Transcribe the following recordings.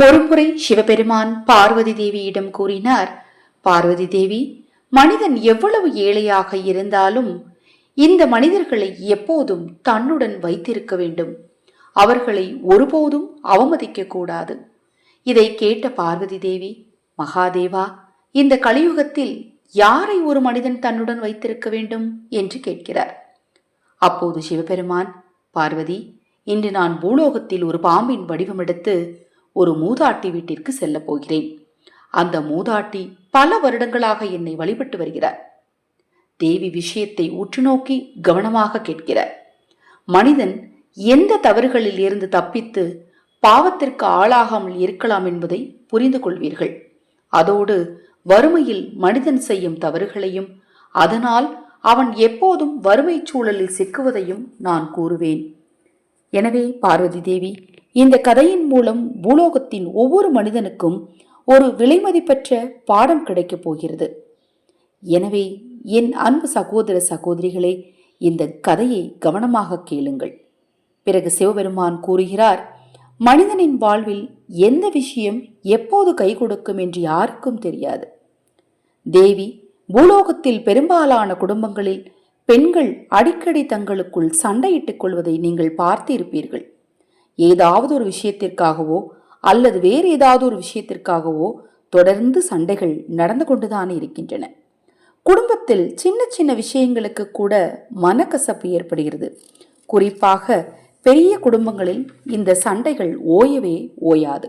ஒருமுறை சிவபெருமான் பார்வதி தேவியிடம் கூறினார், பார்வதி தேவி, மனிதன் எவ்வளவு ஏழையாக இருந்தாலும் இந்த மனிதர்களை எப்போதும் தன்னுடன் வைத்திருக்க வேண்டும். அவர்களை ஒருபோதும் அவமதிக்க கூடாது. இதை கேட்ட பார்வதி தேவி, மகாதேவா, இந்த கலியுகத்தில் யாரை ஒரு மனிதன் தன்னுடன் வைத்திருக்க வேண்டும் என்று கேட்கிறார். அப்போது சிவபெருமான், பார்வதி, இன்று நான் பூலோகத்தில் ஒரு பாம்பின் வடிவமெடுத்து ஒரு மூதாட்டி வீட்டிற்கு செல்ல போகிறேன். அந்த மூதாட்டி பல வருடங்களாக என்னை வழிபட்டு வருகிறார். தேவி விஷயத்தை உற்று நோக்கி கவனமாக கேட்கிறார். மனிதன் எந்த தவறுகளில் இருந்து தப்பித்து பாவத்திற்கு ஆளாகாமல் இருக்கலாம் என்பதை புரிந்து கொள்வீர்கள். அதோடு வறுமையில் மனிதன் செய்யும் தவறுகளையும் அதனால் அவன் எப்போதும் வறுமை சூழலில் சிக்குவதையும் நான் கூறுவேன். எனவே பார்வதி தேவி, இந்த கதையின் மூலம் பூலோகத்தின் ஒவ்வொரு மனிதனுக்கும் ஒரு விலைமதிப்பற்ற பாடம் கிடைக்கப் போகிறது. எனவே என் அன்பு சகோதர சகோதரிகளே, இந்த கதையை கவனமாக கேளுங்கள். பிறகு சிவபெருமான் கூறுகிறார், மனிதனின் வாழ்வில் எந்த விஷயம் எப்போது கை கொடுக்கும் என்று யாருக்கும் தெரியாது. தேவி, பூலோகத்தில் பெரும்பாலான குடும்பங்களில் பெண்கள் அடிக்கடி தங்களுக்குள் சண்டையிட்டுக் கொள்வதை நீங்கள் பார்த்து இருப்பீர்கள். ஏதாவது ஒரு விஷயத்திற்காகவோ அல்லது வேறு ஏதாவது ஒரு விஷயத்திற்காகவோ தொடர்ந்து சண்டைகள் நடந்து கொண்டுதான் இருக்கின்றன. குடும்பத்தில் சின்ன சின்ன விஷயங்களுக்கு கூட மனக்கசப்பு ஏற்படுகிறது. குறிப்பாக பெரிய குடும்பங்களில் இந்த சண்டைகள் ஓயவே ஓயாது.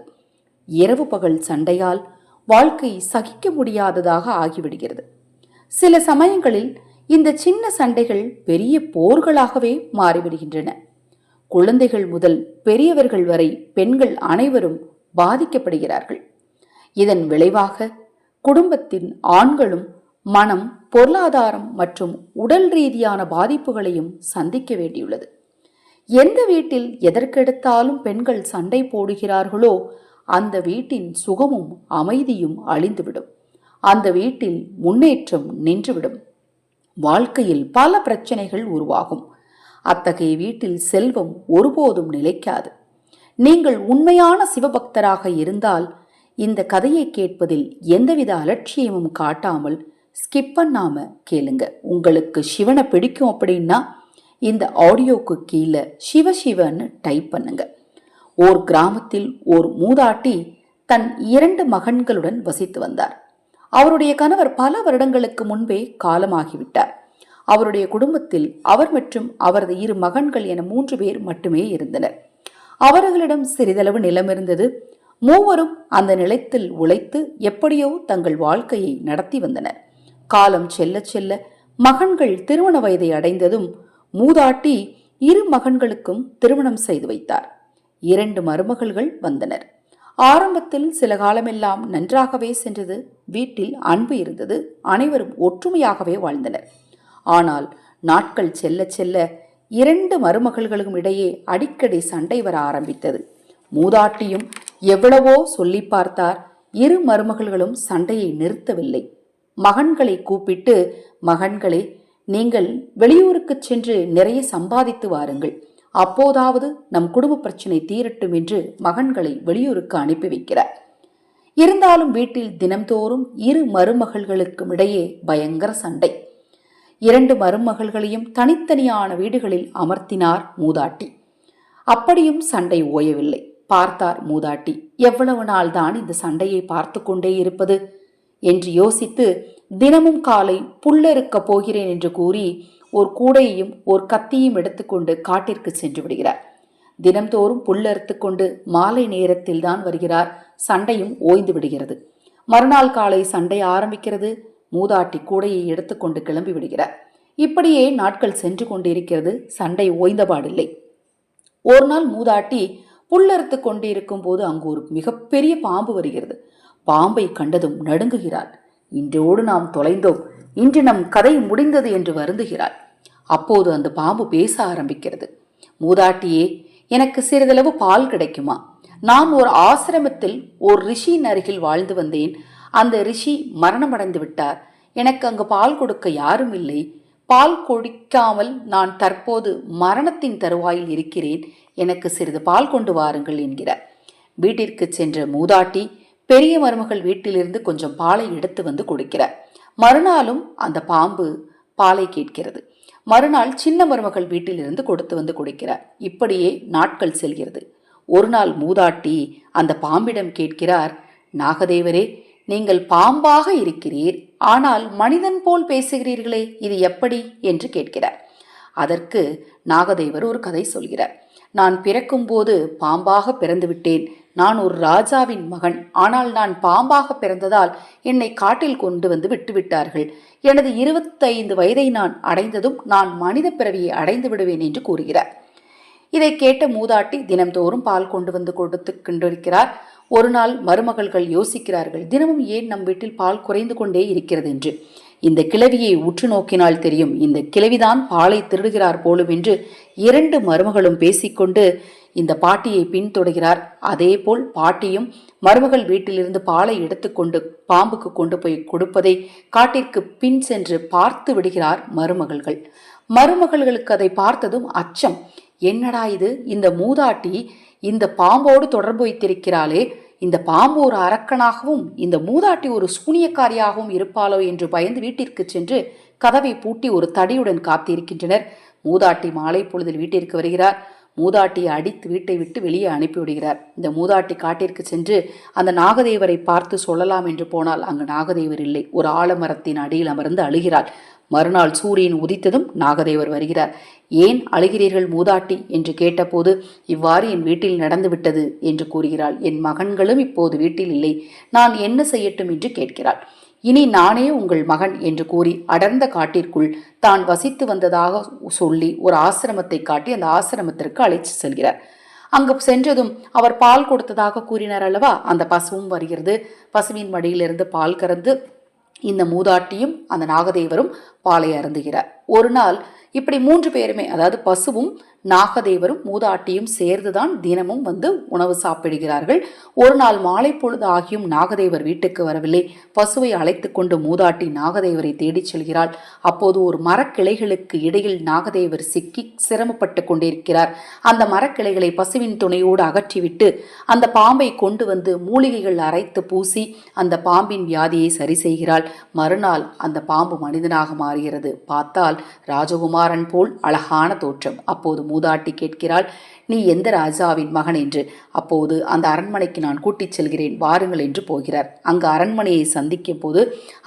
இரவு பகல் சண்டையால் வாழ்க்கை சகிக்க முடியாததாக ஆகிவிடுகிறது. சில சமயங்களில் இந்த சின்ன சண்டைகள் பெரிய போர்களாகவே மாறிவிடுகின்றன. குழந்தைகள் முதல் பெரியவர்கள் வரை பெண்கள் அனைவரும் பாதிக்கப்படுகிறார்கள். இதன் விளைவாக குடும்பத்தின் ஆண்களும் மனம், பொருளாதாரம் மற்றும் உடல் ரீதியான பாதிப்புகளையும் சந்திக்க வேண்டியுள்ளது. எந்த வீட்டில் எதற்கெடுத்தாலும் பெண்கள் சண்டை போடுகிறார்களோ அந்த வீட்டின் சுகமும் அமைதியும் அழிந்துவிடும். அந்த வீட்டில் முன்னேற்றம் நின்றுவிடும். வாழ்க்கையில் பல பிரச்சனைகள் உருவாகும். அத்தகைய வீட்டில் செல்வம் ஒருபோதும் நிலைக்காது. நீங்கள் உண்மையான சிவபக்தராக இருந்தால் இந்த கதையை கேட்பதில் எந்தவித அலட்சியமும் காட்டாமல் ஸ்கிப் பண்ணாம கேளுங்க. உங்களுக்கு சிவனை பிடிக்கும் அப்படின்னா இந்த ஆடியோக்கு கீழே சிவசிவன்னு டைப் பண்ணுங்க. ஓர் கிராமத்தில் ஓர் மூதாட்டி தன் 2 மகன்களுடன் வசித்து வந்தார். அவருடைய கணவர் பல வருடங்களுக்கு முன்பே காலமாகிவிட்டார். அவருடைய குடும்பத்தில் அவர் மற்றும் அவரது 2 மகன்கள் என 3 பேர் மட்டுமே இருந்தனர். அவர்களிடம் சிறிதளவு நிலம் இருந்தது. மூவரும் அந்த நிலத்தில் உழைத்து எப்படியோ தங்கள் வாழ்க்கையை நடத்தி வந்தனர். காலம் செல்ல செல்ல மகன்கள் திருமண வயதை அடைந்ததும் மூதாட்டி 2 மகன்களுக்கும் திருமணம் செய்து வைத்தார். 2 மருமகள்கள் வந்தனர். ஆரம்பத்தில் சில காலமெல்லாம் நன்றாகவே சென்றது. வீட்டில் அன்பு இருந்தது. அனைவரும் ஒற்றுமையாகவே வாழ்ந்தனர். ஆனால் நாட்கள் செல்ல செல்ல 2 மருமகள்களுக்கும் இடையே அடிக்கடி சண்டை வர ஆரம்பித்தது. மூதாட்டியும் எவ்வளவோ சொல்லி பார்த்தார். 2 மருமகள்களும் சண்டையை நிறுத்தவில்லை. மகன்களை கூப்பிட்டு, மகன்களே, நீங்கள் வெளியூருக்கு சென்று நிறைய சம்பாதித்து வாருங்கள், அப்போதாவது நம் குடும்ப பிரச்சனை தீரட்டும் என்று மகன்களை வெளியூருக்கு அனுப்பி வைக்கிறார். இருந்தாலும் வீட்டில் தினம்தோறும் 2 மருமகள்களுக்கும் இடையே பயங்கர சண்டை. 2 மருமகள்களையும் தனித்தனியான வீடுகளில் அமர்த்தினார் மூதாட்டி. அப்படியும் சண்டை ஓயவில்லை. பார்த்தார் மூதாட்டி, எவ்வளவு நாள் தான் இந்த சண்டையை பார்த்து கொண்டே இருப்பது என்று யோசித்து, தினமும் காலை புல்லறுக்க போகிறேன் என்று கூறி ஒரு கூடையையும் ஒரு கத்தியும் எடுத்துக்கொண்டு காட்டிற்கு சென்று விடுகிறார். தினம்தோறும் புல்லறுத்து கொண்டு மாலை நேரத்தில் தான் வருகிறார். சண்டையும் ஓய்ந்து விடுகிறது. மறுநாள் காலை சண்டை ஆரம்பிக்கிறது. மூதாட்டி கூடையை எடுத்துக்கொண்டு கிளம்பி விடுகிறார். இப்படியே நாட்கள் சென்று கொண்டிருக்கிறது. சண்டை ஓய்ந்தபாடில்லை. ஒரு நாள் மூதாட்டி புல்லறுத்து கொண்டிருக்கும் போது அங்கு ஒரு மிகப்பெரிய பாம்பு வருகிறது. பாம்பை கண்டதும் நடுங்குகிறார். இன்றோடு நாம் தொலைந்தோம், இன்று நம் கதை முடிந்தது என்று வருந்துகிறாள். அப்போது அந்த பாம்பு பேச ஆரம்பிக்கிறது. மூதாட்டியே, எனக்கு சிறிதளவு பால் கிடைக்குமா? நான் ஒரு ஆசிரமத்தில் ஒரு ரிஷியின் அருகில் வாழ்ந்து வந்தேன். அந்த ரிஷி மரணமடைந்து விட்டார். எனக்கு அங்கு பால் கொடுக்க யாரும் இல்லை. பால் குடிக்காமல் நான் தற்போது மரணத்தின் தருவாயில் இருக்கிறேன். எனக்கு சிறிது பால் கொண்டு வாருங்கள் என்கிறார். வீட்டிற்கு சென்ற மூதாட்டி பெரிய மருமகள் வீட்டிலிருந்து கொஞ்சம் பாலை எடுத்து வந்து கொடுக்கிறார். மறுநாளும் அந்த பாம்பு பாலை கேட்கிறது. மறுநாள் சின்ன மருமகள் வீட்டிலிருந்து கொடுத்து வந்து கொடுக்கிறார். இப்படியே நாட்கள் செல்கிறது. ஒரு நாள் மூதாட்டி அந்த பாம்பிடம் கேட்கிறார், நாகதேவரே, நீங்கள் பாம்பாக இருக்கிறீர், ஆனால் மனிதன் போல் பேசுகிறீர்களே, இது எப்படி என்று கேட்கிறார். அதற்கு நாகதேவர் ஒரு கதை சொல்கிறார். நான் பிறக்கும்போது பாம்பாக பிறந்து விட்டேன். நான் ஒரு ராஜாவின் மகன். ஆனால் நான் பாம்பாக பிறந்ததால் என்னை காட்டில் கொண்டு வந்து விட்டுவிட்டார்கள். எனது 25 வயதை நான் அடைந்ததும் நான் மனித பிறவியை அடைந்து விடுவேன் என்று கூறுகிறார். இதை கேட்ட மூதாட்டி தினம்தோறும் பால் கொண்டு வந்து கொடுத்து கொண்டிருக்கிறார். ஒரு நாள் மருமகள்கள் யோசிக்கிறார்கள், தினமும் ஏன் நம் வீட்டில் பால் குறைந்து கொண்டே இருக்கிறது என்று. இந்த கிழவியை உற்று நோக்கினால் தெரியும், இந்த கிழவிதான் பாலை திருடுகிறார் போலும் என்று 2 மருமகளும் பேசிக்கொண்டு இந்த பாட்டியை பின்தொடர்கிறார். அதே போல் பாட்டியும் மருமகள் வீட்டிலிருந்து பாலை எடுத்துக்கொண்டு பாம்புக்கு கொண்டு போய் கொடுப்பதை காட்டிற்கு பின் சென்று பார்த்து விடுகிறார் மருமகள்கள். மருமகள்களுக்கு அதை பார்த்ததும் அச்சம். என்னடா இது, இந்த மூதாட்டி இந்த பாம்போடு தொடர்பு வைத்திருக்கிறாளே, இந்த பாம்பு ஒரு அரக்கனாகவும் இந்த மூதாட்டி ஒரு சூனியக்காரியாகவும் இருப்பாளோ என்று பயந்து வீட்டிற்கு சென்று கதவை பூட்டி ஒரு தடியுடன் காத்திருக்கின்றனர். மூதாட்டி மாலை பொழுதில் வீட்டிற்கு வருகிறார். மூதாட்டியை அடித்து வீட்டை விட்டு வெளியே அனுப்பிவிடுகிறார். இந்த மூதாட்டி காட்டிற்கு சென்று அந்த நாகதேவரை பார்த்து சொல்லலாம் என்று போனால் அங்கு நாகதேவர் இல்லை. ஒரு ஆலமரத்தின் அடியில் அமர்ந்து அழுகிறாள். மறுநாள் சூரியன் உதித்ததும் நாகதேவர் வருகிறார். ஏன் அழுகிறீர்கள் மூதாட்டி என்று கேட்டபோது, இவ்வாறு என் வீட்டில் நடந்துவிட்டது என்று கூறுகிறாள். என் மகன்களும் இப்போது வீட்டில் இல்லை, நான் என்ன செய்யட்டும் என்று கேட்கிறாள். இனி நானே உங்கள் மகன் என்று கூறி அடர்ந்த காட்டிற்குள் தான் வசித்து வந்ததாக சொல்லி ஒரு ஆசிரமத்தை காட்டி அந்த ஆசிரமத்திற்கு அழைத்து செல்கிறார். அங்கு சென்றதும் அவர் பால் கொடுத்ததாக கூறினார் அல்லவா, அந்த பசுவும் வருகிறது. பசுவின் மடியிலிருந்து பால் கறந்து இந்த மூதாட்டியும் அந்த நாகதேவரும் பாலை அருந்துகிறார். ஒரு நாள் இப்படி 3 பேருமே, அதாவது பசுவும் நாகதேவரும் மூதாட்டியும் சேர்ந்துதான் தினமும் வந்து உணவு சாப்பிடுகிறார்கள். ஒரு நாள் மாலை பொழுது ஆகியும் நாகதேவர் வீட்டுக்கு வரவில்லை. பசுவை அழைத்து கொண்டு மூதாட்டி நாகதேவரை தேடிச் செல்கிறாள். அப்போது ஒரு மரக்கிளைகளுக்கு இடையில் நாகதேவர் சிக்கி சிரமப்பட்டு கொண்டிருக்கிறார். அந்த மரக்கிளைகளை பசுவின் துணையோடு அகற்றிவிட்டு அந்த பாம்பை கொண்டு வந்து மூலிகைகள் அரைத்து பூசி அந்த பாம்பின் வியாதியை சரி செய்கிறாள். மறுநாள் அந்த பாம்பு மனிதனாக மாறுகிறது. பார்த்தால் ராஜகுமாரன் போல் அழகான தோற்றம். அப்போது மூதாட்டி கேட்கிறாள், நீ எந்த ராஜாவின் மகன் என்று. அப்போது அந்த அரண்மனைக்கு நான் கூட்டிச் செல்கிறேன், வாருங்கள் என்று போகிறார். அங்கு அரண்மனையை சந்திக்கும் போது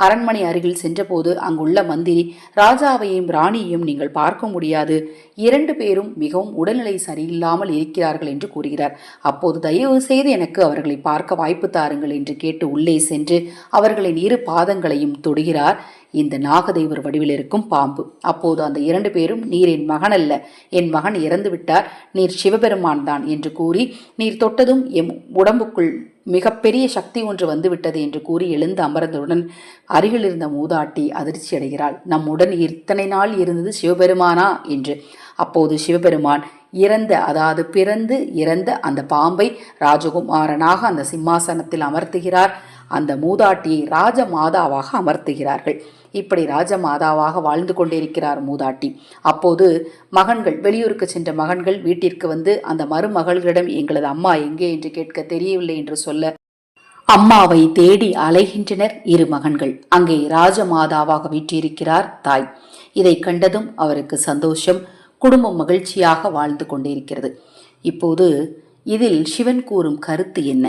அரண்மனை அருகில் சென்றபோது அங்குள்ள மந்திரி, ராஜாவையும் ராணியையும் நீங்கள் பார்க்க முடியாது, 2 பேரும் மிகவும் உடல்நிலை சரியில்லாமல் இருக்கிறார்கள் என்று கூறுகிறார். அப்போது தயவு செய்து எனக்கு அவர்களை பார்க்க வாய்ப்பு தாருங்கள் என்று கேட்டு உள்ளே சென்று அவர்களின் 2 பாதங்களையும் தொடுகிறார் இந்த நாகதேவர் வடிவில் இருக்கும் பாம்பு. அப்போது அந்த 2 பேரும், நீர் என் மகன் அல்ல, என் மகன் இறந்து விட்டார், நீர் சிவபெருமான் தான் என்று கூறி, நீர் தொட்டதும் எம் உடம்புக்குள் மிகப்பெரிய சக்தி ஒன்று வந்துவிட்டது என்று கூறி எழுந்து அமர்ந்தவுடன் அருகில் இருந்த மூதாட்டி அதிர்ச்சி அடைகிறாள். நம்முடன் இத்தனை நாள் இருந்தது சிவபெருமானா என்று. அப்போது சிவபெருமான் பிறந்து இறந்த அந்த பாம்பை ராஜகுமாரனாக அந்த சிம்மாசனத்தில் அமர்த்துகிறார். அந்த மூதாட்டியை ராஜமாதாவாக அமர்த்துகிறார்கள். இப்படி ராஜமாதாவாக வாழ்ந்து கொண்டிருக்கிறார் மூதாட்டி. அப்போது மகன்கள், வெளியூருக்கு சென்ற மகன்கள் வீட்டிற்கு வந்து அந்த மருமகளிடம் எங்களது அம்மா எங்கே என்று கேட்க தெரியவில்லை என்று சொல்ல அம்மாவை தேடி அலைகின்றனர் 2 மகன்கள். அங்கே ராஜமாதாவாக வீற்றிருக்கிறார் தாய். இதை கண்டதும் அவருக்கு சந்தோஷம், குடும்பம் மகிழ்ச்சியாக வாழ்ந்து கொண்டிருக்கிறது. இப்போது இதில் சிவன் கூறும் கருத்து என்ன?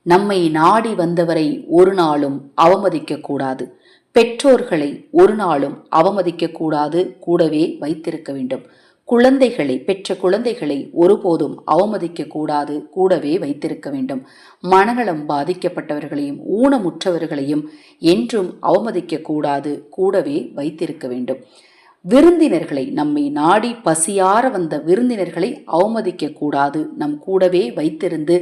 நம்மை நாடி வந்தவரை ஒரு நாளும் அவமதிக்க கூடாது, பெற்றோர்களை ஒரு நாளும் அவமதிக்க கூடாது, கூடவே வைத்திருக்க வேண்டும். பெற்ற குழந்தைகளை ஒருபோதும் அவமதிக்க கூடாது, கூடவே வைத்திருக்க வேண்டும். மனநலம் பாதிக்கப்பட்டவர்களையும் ஊனமுற்றவர்களையும் என்றும் அவமதிக்க கூடாது, கூடவே வைத்திருக்க வேண்டும். விருந்தினர்களை, நம்மை நாடி பசியார வந்த விருந்தினர்களை அவமதிக்க கூடாது, நம் கூடவே வைத்திருந்து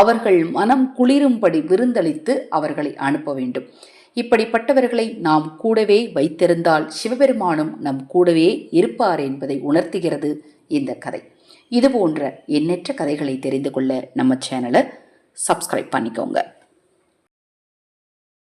அவர்கள் மனம் குளிரும்படி விருந்தளித்து அவர்களை அனுப்ப வேண்டும். இப்படிப்பட்டவர்களை நாம் கூடவே வைத்திருந்தால் சிவபெருமானும் நம் கூடவே இருப்பார் என்பதை உணர்த்துகிறது இந்த கதை. இது போன்ற எண்ணற்ற கதைகளை தெரிந்து கொள்ள நம்ம சேனலை சப்ஸ்கிரைப் பண்ணிக்கோங்க.